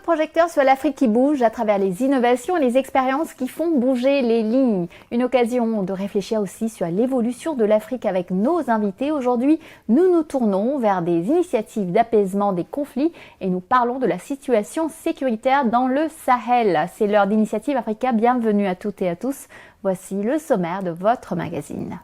projecteur sur l'Afrique qui bouge à travers les innovations et les expériences qui font bouger les lignes. Une occasion de réfléchir aussi sur l'évolution de l'Afrique avec nos invités. Aujourd'hui, nous nous tournons vers des initiatives d'apaisement des conflits et nous parlons de la situation sécuritaire dans le Sahel. C'est l'heure d'Initiative Africa. Bienvenue à toutes et à tous. Voici le sommaire de votre magazine.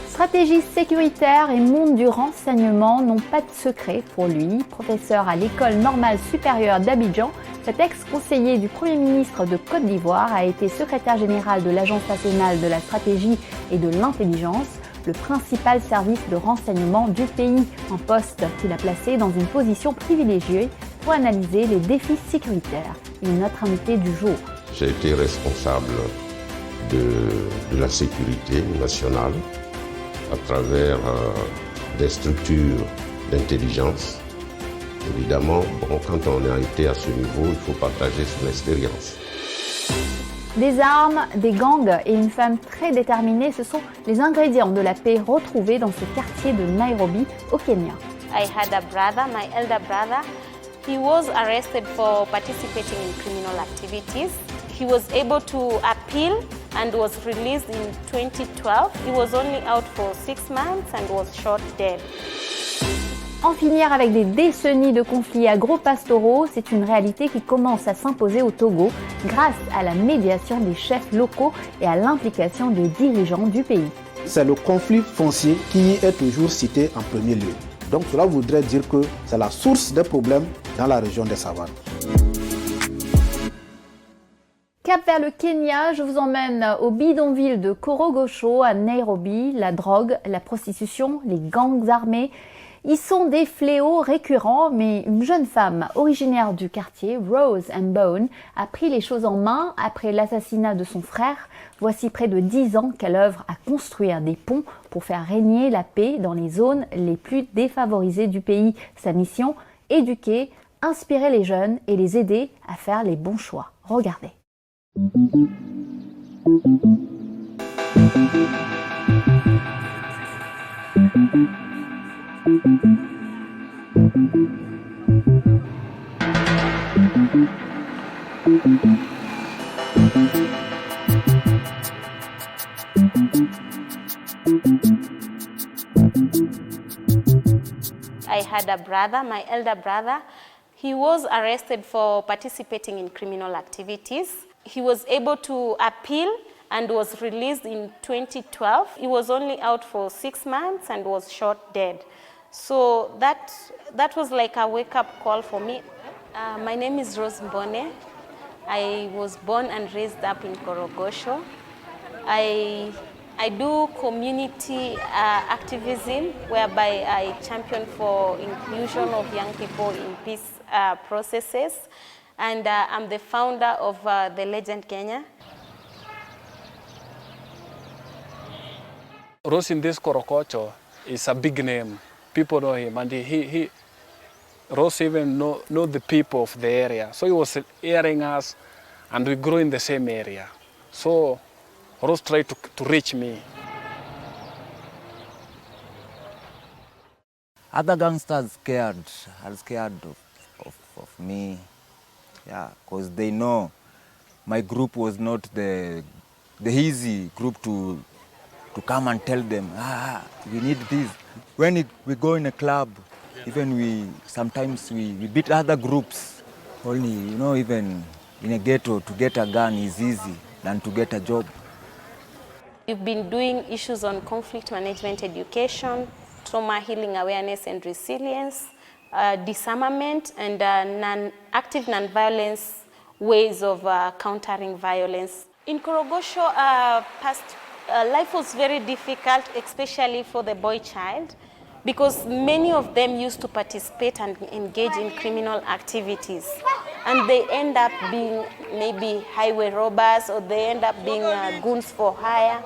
Stratégie sécuritaire et monde du renseignement n'ont pas de secret pour lui. Professeur à l'École normale supérieure d'Abidjan, cet ex-conseiller du Premier ministre de Côte d'Ivoire a été secrétaire général de l'Agence nationale de la stratégie et de l'intelligence, le principal service de renseignement du pays, un poste qu'il a placé dans une position privilégiée pour analyser les défis sécuritaires. Il est notre invité du jour. J'ai été responsable de la sécurité nationale à travers des structures d'intelligence. Évidemment, quand on a été à ce niveau, il faut partager son expérience. Des armes, des gangs et une femme très déterminée, ce sont les ingrédients de la paix retrouvés dans ce quartier de Nairobi, au Kenya. I had a brother, my elder brother. He was arrested for participating in criminal activities. He was able to appeal and was released in 2012. He was only out for 6 months and was shot dead. En finir avec des décennies de conflits agro-pastoraux, c'est une réalité qui commence à s'imposer au Togo grâce à la médiation des chefs locaux et à l'implication des dirigeants du pays. C'est le conflit foncier qui est toujours cité en premier lieu. Donc cela voudrait dire que c'est la source des problèmes dans la région des savanes. Cap vers le Kenya, je vous emmène au bidonville de Korogosho à Nairobi. La drogue, la prostitution, les gangs armés, ils sont des fléaux récurrents, mais une jeune femme originaire du quartier, Rose Mbone, a pris les choses en main après l'assassinat de son frère. Voici près de 10 ans qu'elle œuvre à construire des ponts pour faire régner la paix dans les zones les plus défavorisées du pays. Sa mission, éduquer, inspirer les jeunes et les aider à faire les bons choix. Regardez. I had a brother, my elder brother. He was arrested for participating in criminal activities. He was able to appeal and was released in 2012. He was only out for 6 months and was shot dead. So that was like a wake-up call for me. My name is Rose Mbone. I was born and raised up in Korogosho. I do community activism whereby I champion for inclusion of young people in peace processes. And I'm the founder of the Legend Kenya. Rose in this Korokocho is a big name. People know him, and Rose even know the people of the area. So he was hearing us, and we grew in the same area. So Rose tried to reach me. Other gangsters are scared of me. Yeah, because they know my group was not the easy group to come and tell them, we need this. When we go in a club, even sometimes we beat other groups. Only, even in a ghetto, to get a gun is easy than to get a job. We've been doing issues on conflict management education, trauma healing awareness and resilience, disarmament and active non-violence ways of countering violence. In Korogosho, life was very difficult, especially for the boy child, because many of them used to participate and engage in criminal activities. And they end up being maybe highway robbers, or they end up being goons for hire.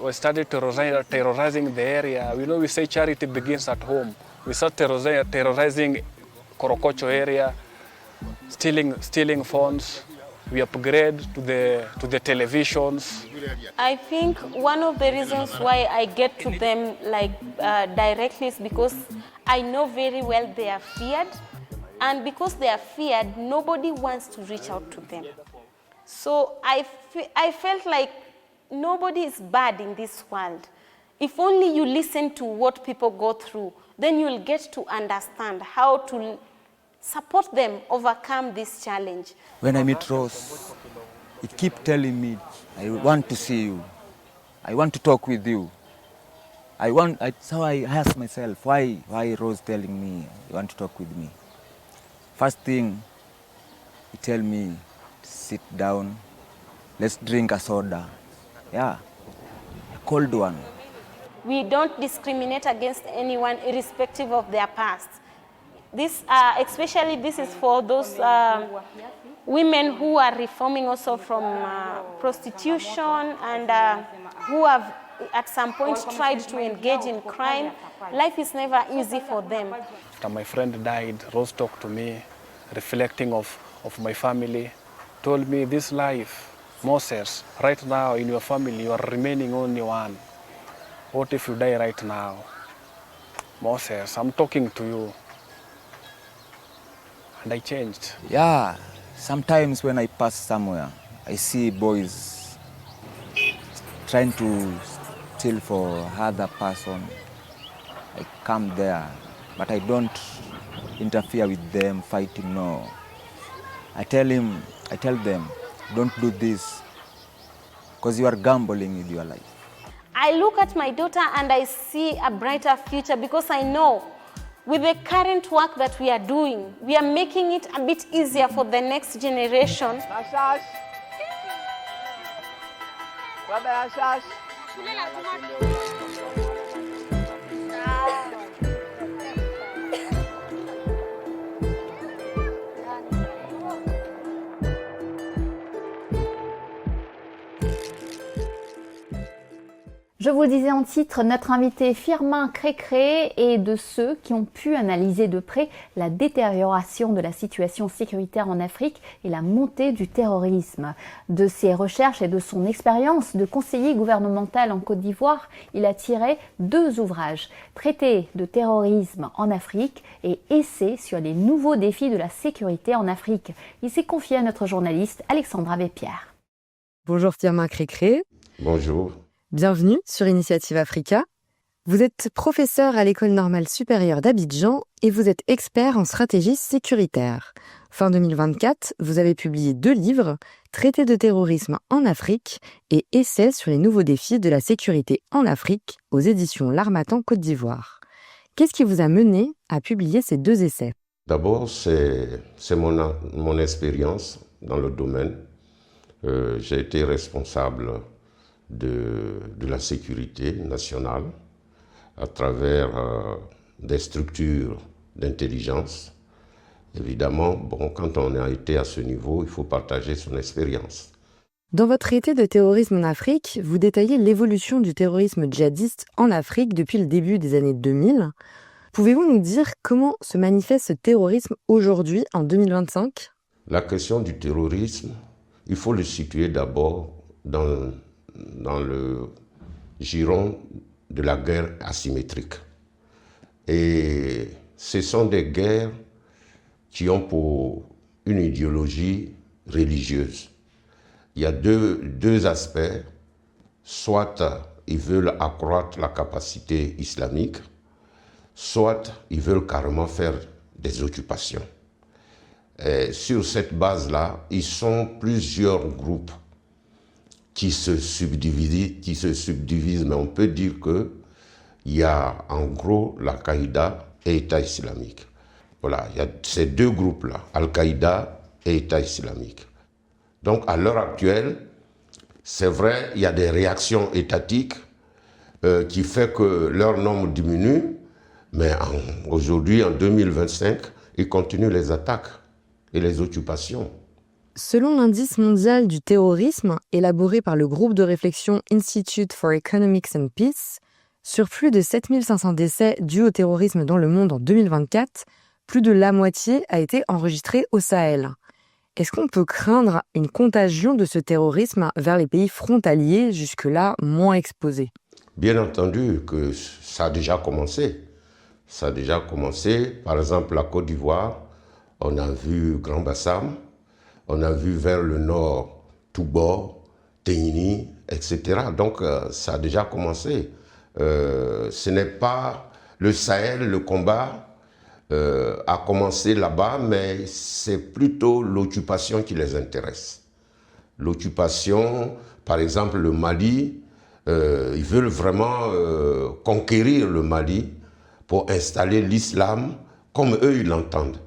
We started terrorizing the area. We say charity begins at home. We started terrorizing Korokocho area, stealing phones. We upgrade to the televisions. I think one of the reasons why I get to them directly is because I know very well they are feared. And because they are feared, nobody wants to reach out to them. So I felt like nobody is bad in this world. If only you listen to what people go through, then you'll get to understand how to support them overcome this challenge. When I meet Rose, it keep telling me, I want to see you. I want to talk with you. So I ask myself, why Rose telling me you want to talk with me? First thing, he tell me, sit down, let's drink a soda. Yeah, a cold one. We don't discriminate against anyone irrespective of their past. This, especially this is for those women who are reforming also from prostitution and who have at some point tried to engage in crime. Life is never easy for them. After my friend died, Rose talked to me, reflecting of my family, told me this life, Moses, right now in your family you are remaining only one. What if you die right now? Moses, I'm talking to you. And I changed. Yeah, sometimes when I pass somewhere, I see boys trying to steal for other person. I come there, but I don't interfere with them fighting, no. I tell them, don't do this, because you are gambling with your life. I look at my daughter and I see a brighter future because I know with the current work that we are doing, we are making it a bit easier for the next generation. Je vous le disais en titre, notre invité Firmin Crécré est de ceux qui ont pu analyser de près la détérioration de la situation sécuritaire en Afrique et la montée du terrorisme. De ses recherches et de son expérience de conseiller gouvernemental en Côte d'Ivoire, il a tiré 2 ouvrages, Traité de terrorisme en Afrique et Essai sur les nouveaux défis de la sécurité en Afrique. Il s'est confié à notre journaliste Alexandra Vépierre. Bonjour Firmin Crécré. Bonjour. Bienvenue sur Initiative Africa. Vous êtes professeur à l'École normale supérieure d'Abidjan et vous êtes expert en stratégie sécuritaire. Fin 2024, vous avez publié 2 livres, Traité de terrorisme en Afrique et Essai sur les nouveaux défis de la sécurité en Afrique aux éditions L'Harmattan Côte d'Ivoire. Qu'est-ce qui vous a mené à publier ces 2 essais ? D'abord, c'est mon expérience dans le domaine. J'ai été responsable de la sécurité nationale à travers des structures d'intelligence. Évidemment, quand on a été à ce niveau, il faut partager son expérience. Dans votre traité de terrorisme en Afrique, vous détaillez l'évolution du terrorisme djihadiste en Afrique depuis le début des années 2000. Pouvez-vous nous dire comment se manifeste ce terrorisme aujourd'hui, en 2025 ? La question du terrorisme, il faut le situer d'abord dans le giron de la guerre asymétrique. Et ce sont des guerres qui ont pour une idéologie religieuse. Il y a deux aspects. Soit ils veulent accroître la capacité islamique, soit ils veulent carrément faire des occupations. Et sur cette base-là, ils sont plusieurs groupes qui se subdivisent, mais on peut dire qu'il y a en gros l'Al-Qaïda et État islamique. Voilà, il y a ces 2 groupes-là, Al-Qaïda et État islamique. Donc à l'heure actuelle, c'est vrai, il y a des réactions étatiques qui font que leur nombre diminue, mais aujourd'hui, en 2025, ils continuent les attaques et les occupations. Selon l'indice mondial du terrorisme, élaboré par le groupe de réflexion Institute for Economics and Peace, sur plus de 7500 décès dus au terrorisme dans le monde en 2024, plus de la moitié a été enregistrée au Sahel. Est-ce qu'on peut craindre une contagion de ce terrorisme vers les pays frontaliers, jusque-là moins exposés ? Bien entendu que ça a déjà commencé. Ça a déjà commencé. Par exemple, la Côte d'Ivoire on a vu Grand Bassam, on a vu vers le nord Toubor, Téhini, etc. Donc ça a déjà commencé. Ce n'est pas le Sahel, le combat a commencé là-bas, mais c'est plutôt l'occupation qui les intéresse. L'occupation, par exemple le Mali, ils veulent vraiment conquérir le Mali pour installer l'islam comme eux ils l'entendent.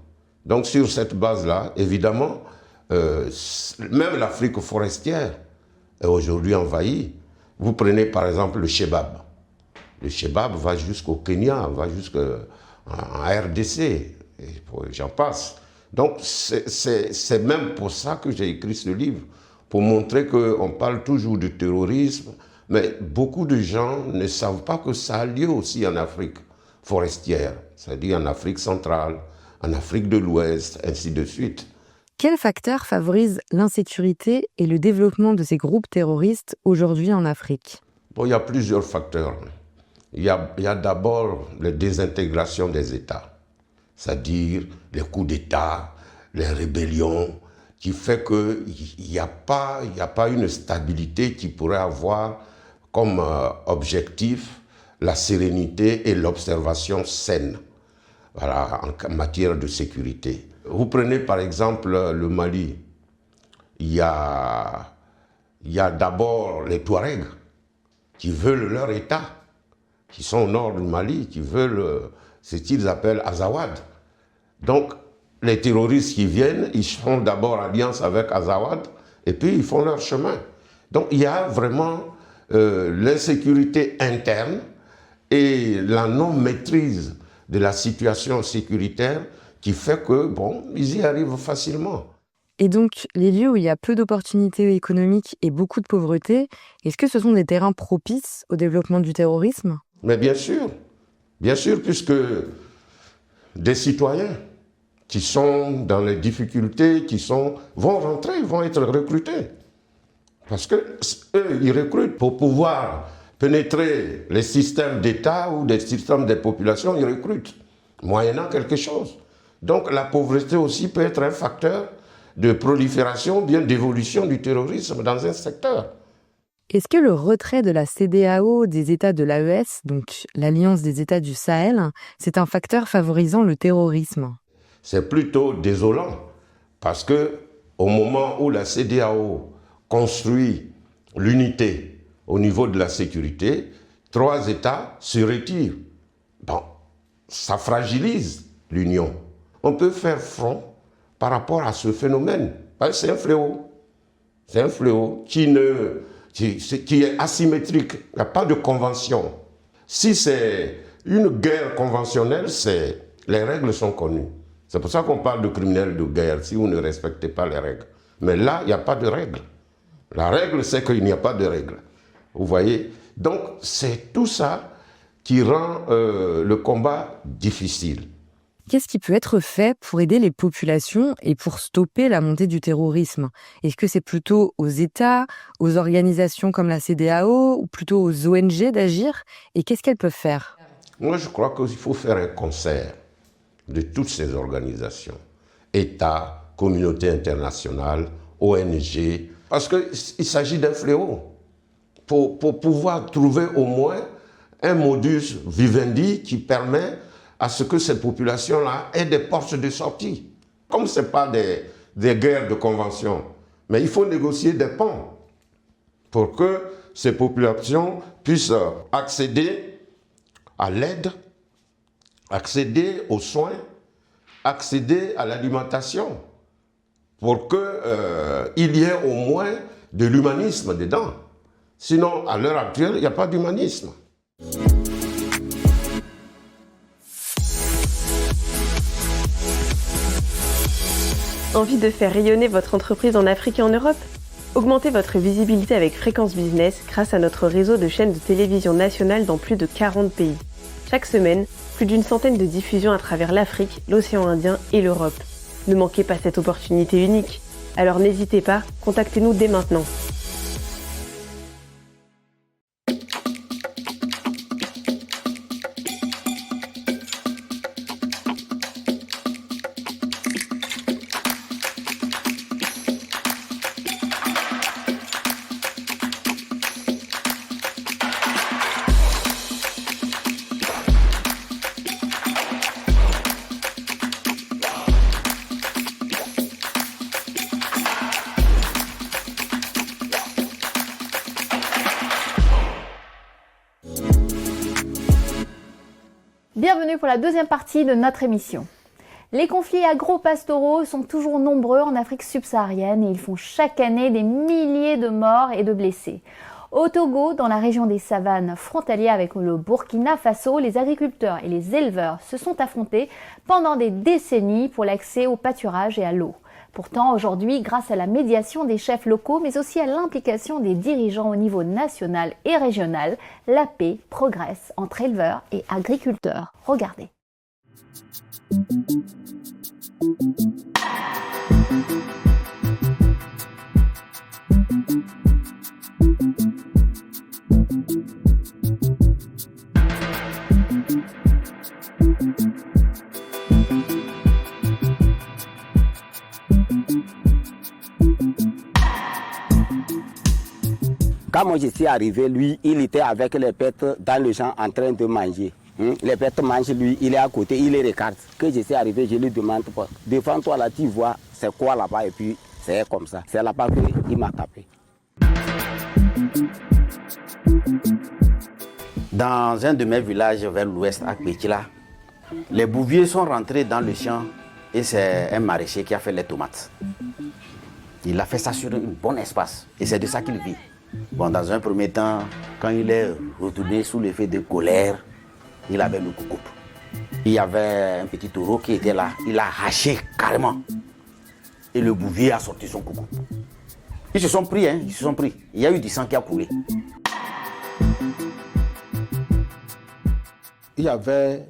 Donc sur cette base-là, évidemment, même l'Afrique forestière est aujourd'hui envahie. Vous prenez par exemple le Chebab. Le Chebab va jusqu'au Kenya, va jusqu'en RDC, et j'en passe. Donc c'est même pour ça que j'ai écrit ce livre, pour montrer qu'on parle toujours du terrorisme, mais beaucoup de gens ne savent pas que ça a lieu aussi en Afrique forestière, c'est-à-dire en Afrique centrale, en Afrique de l'Ouest, ainsi de suite. Quels facteurs favorisent l'insécurité et le développement de ces groupes terroristes aujourd'hui en Afrique? Bon, il y a plusieurs facteurs. Il y a d'abord la désintégration des États, c'est-à-dire les coups d'État, les rébellions, qui fait qu'il n'y a pas une stabilité qui pourrait avoir comme objectif la sérénité et l'observation saine, voilà, en matière de sécurité. Vous prenez par exemple le Mali, il y a d'abord les Touaregs qui veulent leur État, qui sont au nord du Mali, qui veulent ce qu'ils appellent Azawad. Donc les terroristes qui viennent, ils font d'abord alliance avec Azawad et puis ils font leur chemin. Donc il y a vraiment l'insécurité interne et la non-maîtrise de la situation sécuritaire qui fait que, bon, ils y arrivent facilement. Et donc, les lieux où il y a peu d'opportunités économiques et beaucoup de pauvreté, est-ce que ce sont des terrains propices au développement du terrorisme? Mais bien sûr, puisque des citoyens qui sont dans les difficultés, vont rentrer, vont être recrutés. Parce qu'eux, ils recrutent pour pouvoir pénétrer les systèmes d'État ou des systèmes des populations, ils recrutent, moyennant quelque chose. Donc la pauvreté aussi peut être un facteur de prolifération, bien d'évolution du terrorisme dans un secteur. Est-ce que le retrait de la CEDEAO des États de l'AES, donc l'Alliance des États du Sahel, c'est un facteur favorisant le terrorisme? C'est plutôt désolant, parce qu'au moment où la CEDEAO construit l'unité au niveau de la sécurité, 3 États se retirent. Bon, ça fragilise l'Union. On peut faire front par rapport à ce phénomène. C'est un fléau. C'est un fléau qui est asymétrique. Il n'y a pas de convention. Si c'est une guerre conventionnelle, les règles sont connues. C'est pour ça qu'on parle de criminels de guerre, si vous ne respectez pas les règles. Mais là, il n'y a pas de règles. La règle, c'est qu'il n'y a pas de règles. Vous voyez? Donc, c'est tout ça qui rend le combat difficile. Qu'est-ce qui peut être fait pour aider les populations et pour stopper la montée du terrorisme? Est-ce que c'est plutôt aux États, aux organisations comme la CEDEAO ou plutôt aux ONG d'agir? Et qu'est-ce qu'elles peuvent faire? Moi, je crois qu'il faut faire un concert de toutes ces organisations, États, communauté internationale, ONG, parce qu'il s'agit d'un fléau. Pour pouvoir trouver au moins un modus vivendi qui permet à ce que cette population-là ait des portes de sortie. Comme ce n'est pas des guerres de convention, mais il faut négocier des ponts pour que ces populations puissent accéder à l'aide, accéder aux soins, accéder à l'alimentation, pour qu'il y ait au moins de l'humanisme dedans. Sinon, à l'heure actuelle, il n'y a pas d'humanisme. Envie de faire rayonner votre entreprise en Afrique et en Europe? Augmentez votre visibilité avec Fréquence Business grâce à notre réseau de chaînes de télévision nationales dans plus de 40 pays. Chaque semaine, plus d'une centaine de diffusions à travers l'Afrique, l'océan Indien et l'Europe. Ne manquez pas cette opportunité unique. Alors n'hésitez pas, contactez-nous dès maintenant. Bienvenue pour la deuxième partie de notre émission. Les conflits agro-pastoraux sont toujours nombreux en Afrique subsaharienne et ils font chaque année des milliers de morts et de blessés. Au Togo, dans la région des savanes frontalières avec le Burkina Faso, les agriculteurs et les éleveurs se sont affrontés pendant des décennies pour l'accès au pâturage et à l'eau. Pourtant, aujourd'hui, grâce à la médiation des chefs locaux, mais aussi à l'implication des dirigeants au niveau national et régional, la paix progresse entre éleveurs et agriculteurs. Regardez. Quand moi je suis arrivé, lui, il était avec les bêtes dans le champ en train de manger. Les bêtes mangent, lui, il est à côté, il les regarde. Quand je suis arrivé, je lui demande, devant toi là, tu vois, c'est quoi là-bas? Et puis, c'est comme ça. C'est là-bas qu'il m'a tapé. Dans un de mes villages vers l'ouest, à Pétila, les bouviers sont rentrés dans le champ et c'est un maraîcher qui a fait les tomates. Il a fait ça sur un bon espace et c'est de ça qu'il vit. Bon, dans un premier temps, quand il est retourné sous l'effet de colère, il avait le coucou. Il y avait un petit taureau qui était là, il a haché carrément. Et le bouvier a sorti son coucou. Ils se sont pris, ils se sont pris. Il y a eu du sang qui a coulé. Il y avait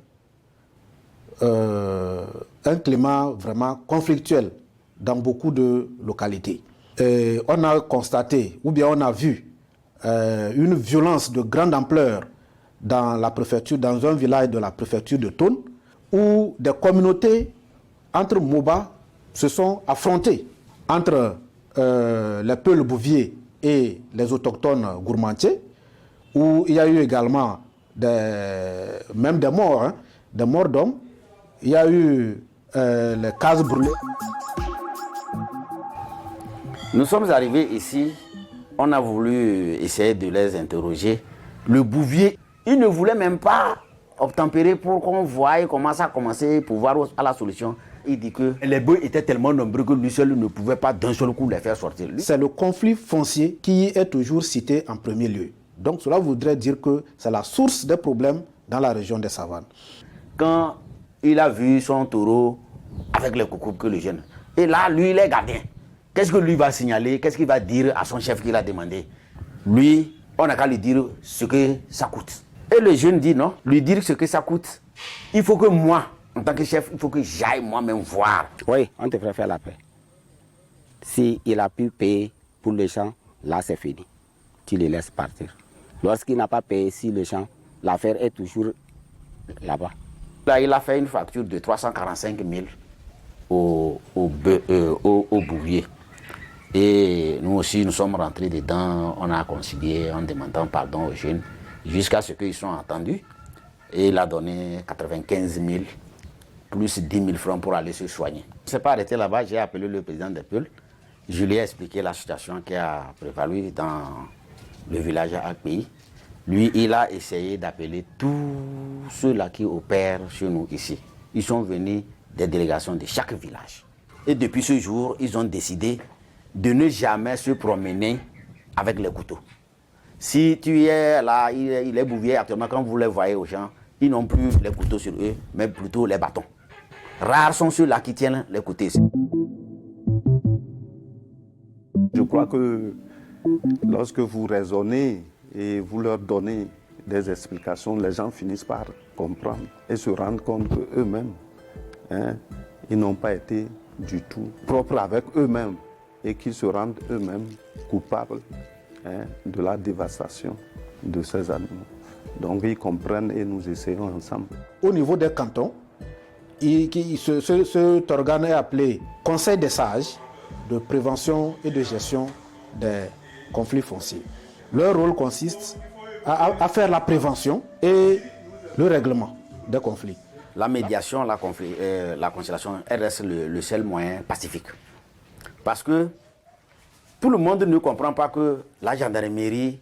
un climat vraiment conflictuel dans beaucoup de localités. Et on a constaté, ou bien on a vu, une violence de grande ampleur dans la préfecture, dans un village de la préfecture de Thone, où des communautés entre Moba se sont affrontées, entre les Peuls bouviers et les autochtones gourmandiers, où il y a eu également même des morts, des morts d'hommes. Il y a eu les cases brûlées. Nous sommes arrivés ici, on a voulu essayer de les interroger. Le bouvier, il ne voulait même pas obtempérer pour qu'on voie comment ça a commencé pour voir à la solution. Il dit que les bœufs étaient tellement nombreux que lui seul ne pouvait pas d'un seul coup les faire sortir. C'est le conflit foncier qui est toujours cité en premier lieu. Donc cela voudrait dire que c'est la source des problèmes dans la région des savanes. Quand il a vu son taureau avec les coucous que le jeune, et là, lui, il est gardien. Qu'est-ce que lui va signaler? Qu'est-ce qu'il va dire à son chef qu'il a demandé? Lui, on n'a qu'à lui dire ce que ça coûte. Et le jeune dit non, lui dire ce que ça coûte. Il faut que moi, en tant que chef, il faut que j'aille moi-même voir. Oui, on devrait faire la paix. S'il a pu payer pour le champ, là c'est fini. Tu le laisses partir. Lorsqu'il n'a pas payé si le champ, l'affaire est toujours là-bas. Là, il a fait une facture de 345 000 au bouvier. Et nous aussi, nous sommes rentrés dedans, on a concilié en demandant pardon aux jeunes, jusqu'à ce qu'ils soient entendus. Et il a donné 95 000 plus 10 000 francs pour aller se soigner. Je ne s'est pas arrêté là-bas, j'ai appelé le président des Peuls. Je lui ai expliqué la situation qui a prévalu dans le village à Akpéi. Lui, il a essayé d'appeler tous ceux-là qui opèrent chez nous ici. Ils sont venus des délégations de chaque village. Et depuis ce jour, ils ont décidé de ne jamais se promener avec les couteaux. Si tu es là, il est bouvier actuellement, quand vous les voyez aux gens, ils n'ont plus les couteaux sur eux, mais plutôt les bâtons. Rares sont ceux-là qui tiennent les couteaux. Je crois que lorsque vous raisonnez et vous leur donnez des explications, les gens finissent par comprendre et se rendre compte qu'eux-mêmes, ils n'ont pas été du tout propres avec eux-mêmes et qu'ils se rendent eux-mêmes coupables de la dévastation de ces animaux. Donc ils comprennent et nous essayons ensemble. Au niveau des cantons, cet organe est appelé Conseil des sages de prévention et de gestion des conflits fonciers. Leur rôle consiste à faire la prévention et le règlement des conflits. La médiation, la conciliation, elle reste le seul moyen pacifique. Parce que tout le monde ne comprend pas que la gendarmerie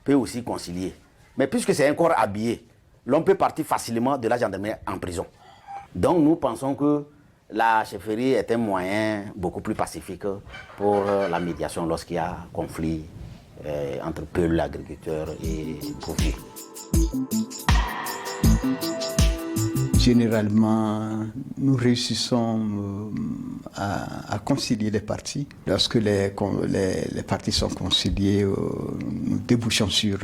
peut aussi concilier. Mais puisque c'est un corps habillé, l'on peut partir facilement de la gendarmerie en prison. Donc nous pensons que la chefferie est un moyen beaucoup plus pacifique pour la médiation lorsqu'il y a conflit entre peuple, agriculteurs et profit. Généralement, nous réussissons à concilier les partis. Lorsque les partis sont conciliés, nous débouchons sur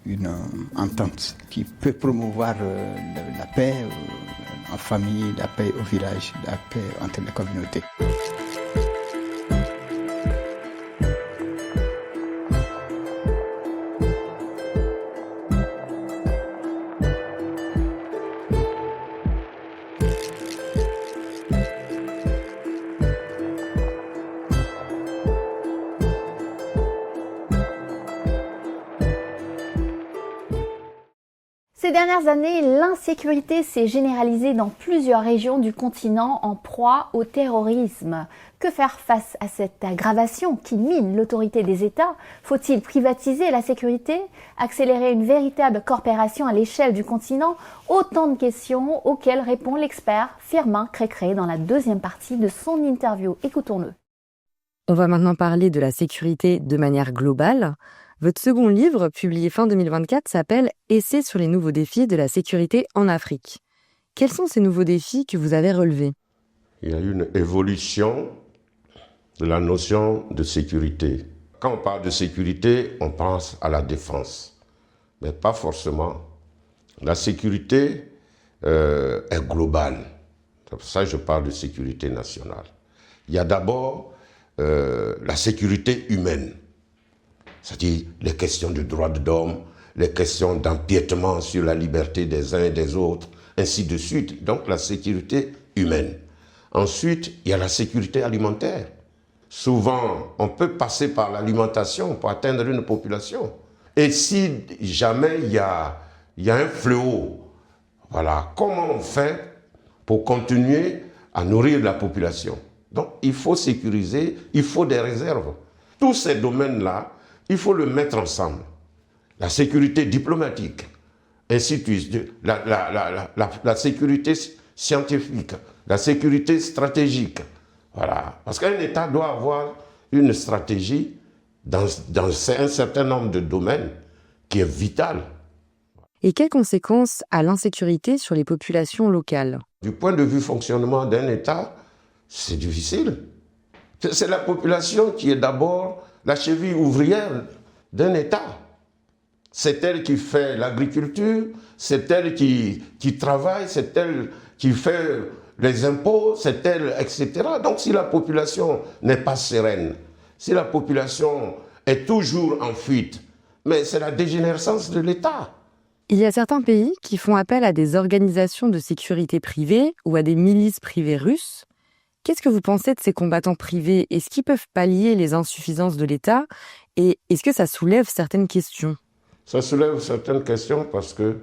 une entente qui peut promouvoir la paix en famille, la paix au village, la paix entre les communautés. Ces dernières années, l'insécurité s'est généralisée dans plusieurs régions du continent en proie au terrorisme. Que faire face à cette aggravation qui mine l'autorité des États? Faut-il privatiser la sécurité? Accélérer une véritable coopération à l'échelle du continent? Autant de questions auxquelles répond l'expert Firmin Crécré dans la deuxième partie de son interview. Écoutons-le. On va maintenant parler de la sécurité de manière globale. Votre second livre, publié fin 2024, s'appelle « Essai sur les nouveaux défis de la sécurité en Afrique ». Quels sont ces nouveaux défis que vous avez relevés? Il y a une évolution de la notion de sécurité. Quand on parle de sécurité, on pense à la défense, mais pas forcément. La sécurité est globale. C'est pour ça que je parle de sécurité nationale. Il y a d'abord la sécurité humaine. C'est-à-dire les questions de droits de l'homme, les questions d'empiètement sur la liberté des uns et des autres, ainsi de suite. Donc la sécurité humaine. Ensuite, il y a la sécurité alimentaire. Souvent, on peut passer par l'alimentation pour atteindre une population. Et si jamais il y a un fléau, voilà, comment on fait pour continuer à nourrir la population? Donc il faut sécuriser, il faut des réserves. Tous ces domaines-là, il faut le mettre ensemble. La sécurité diplomatique, ainsi de suite, la sécurité scientifique, la sécurité stratégique. Voilà. Parce qu'un État doit avoir une stratégie dans un certain nombre de domaines qui est vital. Et quelles conséquences a l'insécurité sur les populations locales? Du point de vue fonctionnement d'un État, c'est difficile. C'est la population qui est d'abord la cheville ouvrière d'un État. C'est elle qui fait l'agriculture, c'est elle qui travaille, c'est elle qui fait les impôts, c'est elle, etc. Donc si la population n'est pas sereine, si la population est toujours en fuite, mais c'est la dégénérescence de l'État. Il y a certains pays qui font appel à des organisations de sécurité privées ou à des milices privées russes. Qu'est-ce que vous pensez de ces combattants privés? Est-ce qu'ils peuvent pallier les insuffisances de l'État? Et est-ce que ça soulève certaines questions? Ça soulève certaines questions parce que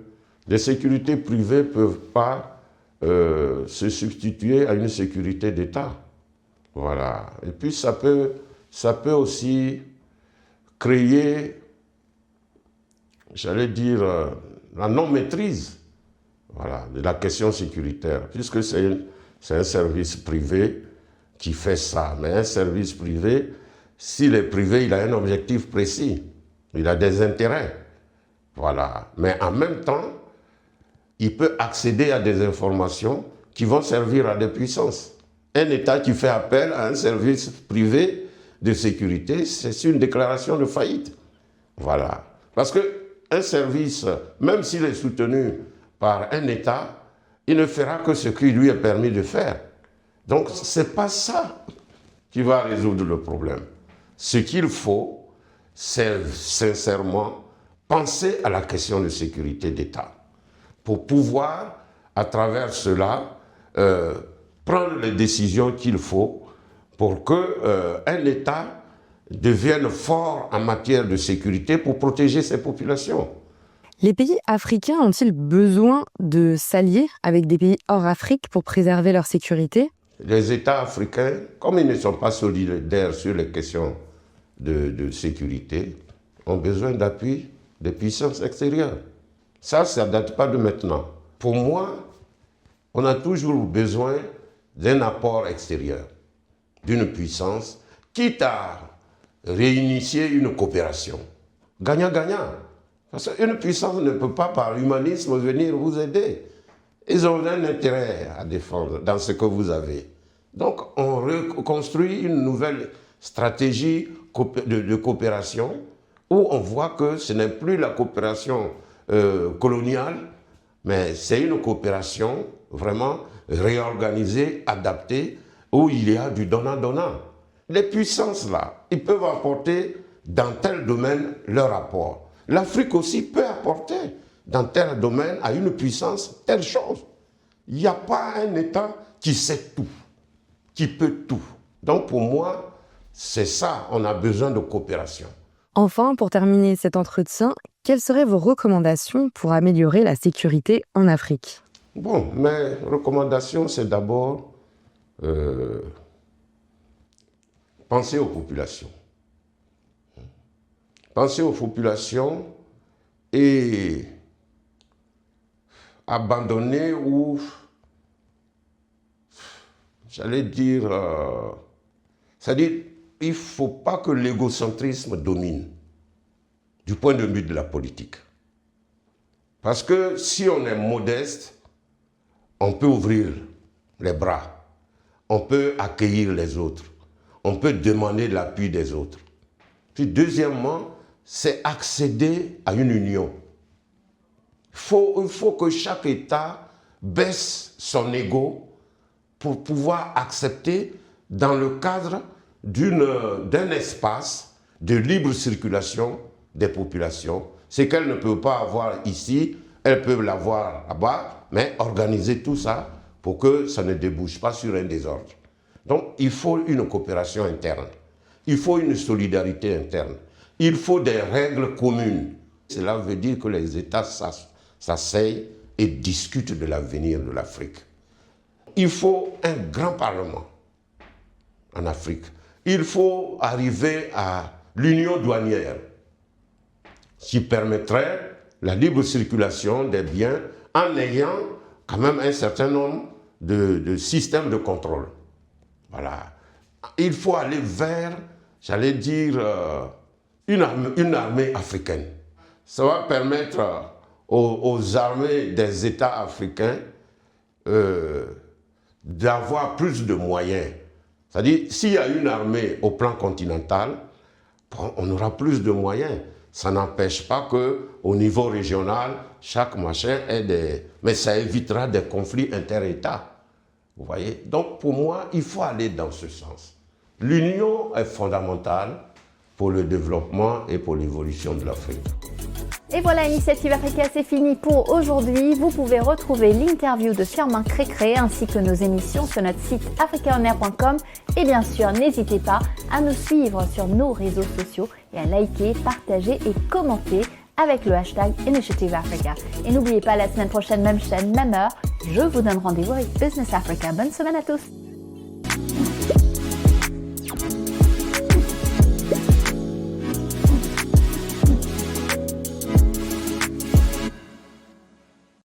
les sécurités privées ne peuvent pas se substituer à une sécurité d'État. Voilà. Et puis ça peut aussi créer, j'allais dire, la non-maîtrise, voilà, de la question sécuritaire, puisque c'est un service privé qui fait ça. Mais un service privé, s'il est privé, il a un objectif précis. Il a des intérêts. Voilà. Mais en même temps, il peut accéder à des informations qui vont servir à des puissances. Un État qui fait appel à un service privé de sécurité, c'est une déclaration de faillite. Voilà. Parce qu'un service, même s'il est soutenu par un État, il ne fera que ce qui lui est permis de faire. Donc, ce n'est pas ça qui va résoudre le problème. Ce qu'il faut, c'est sincèrement penser à la question de sécurité d'État pour pouvoir, à travers cela, prendre les décisions qu'il faut pour qu'un État devienne fort en matière de sécurité pour protéger ses populations. Les pays africains ont-ils besoin de s'allier avec des pays hors Afrique pour préserver leur sécurité? Les États africains, comme ils ne sont pas solidaires sur les questions de sécurité, ont besoin d'appui des puissances extérieures. Ça ne date pas de maintenant. Pour moi, on a toujours besoin d'un apport extérieur, d'une puissance, quitte à réinitier une coopération. Gagnant-gagnant. Parce qu'une puissance ne peut pas, par humanisme, venir vous aider. Ils ont un intérêt à défendre dans ce que vous avez. Donc, on reconstruit une nouvelle stratégie de coopération où on voit que ce n'est plus la coopération coloniale, mais c'est une coopération vraiment réorganisée, adaptée, où il y a du donnant-donnant. Les puissances là, ils peuvent apporter dans tel domaine leur apport. L'Afrique aussi peut apporter dans tel domaine à une puissance telle chose. Il n'y a pas un État qui sait tout, qui peut tout. Donc pour moi, c'est ça, on a besoin de coopération. Enfin, pour terminer cet entretien, quelles seraient vos recommandations pour améliorer la sécurité en Afrique? Bon, mes recommandations, c'est d'abord penser aux populations. Penser aux populations et abandonner ou, j'allais dire, c'est-à-dire, il ne faut pas que l'égocentrisme domine du point de vue de la politique. Parce que si on est modeste, on peut ouvrir les bras, on peut accueillir les autres, on peut demander l'appui des autres. Puis deuxièmement, c'est accéder à une union. Il faut que chaque État baisse son ego pour pouvoir accepter dans le cadre d'un espace de libre circulation des populations. Ce qu'elles ne peuvent pas avoir ici, elles peuvent l'avoir là-bas, mais organiser tout ça pour que ça ne débouche pas sur un désordre. Donc il faut une coopération interne, il faut une solidarité interne, il faut des règles communes. Cela veut dire que les États s'asseyent et discutent de l'avenir de l'Afrique. Il faut un grand parlement en Afrique. Il faut arriver à l'union douanière qui permettrait la libre circulation des biens en ayant quand même un certain nombre de systèmes de contrôle. Voilà. Il faut aller vers, j'allais dire, une armée africaine. Ça va permettre aux armées des États africains d'avoir plus de moyens. C'est-à-dire, s'il y a une armée au plan continental, on aura plus de moyens. Ça n'empêche pas qu'au niveau régional, chaque machin ait des... Mais ça évitera des conflits inter-États. Vous voyez? Donc, pour moi, il faut aller dans ce sens. L'union est fondamentale pour le développement et pour l'évolution de l'Afrique. Et voilà, Initiative Africa, c'est fini pour aujourd'hui. Vous pouvez retrouver l'interview de Firmin Crécré ainsi que nos émissions sur notre site africaonair.com. Et bien sûr, n'hésitez pas à nous suivre sur nos réseaux sociaux et à liker, partager et commenter avec le hashtag Initiative Africa. Et n'oubliez pas, la semaine prochaine, même chaîne, même heure, je vous donne rendez-vous avec Business Africa. Bonne semaine à tous.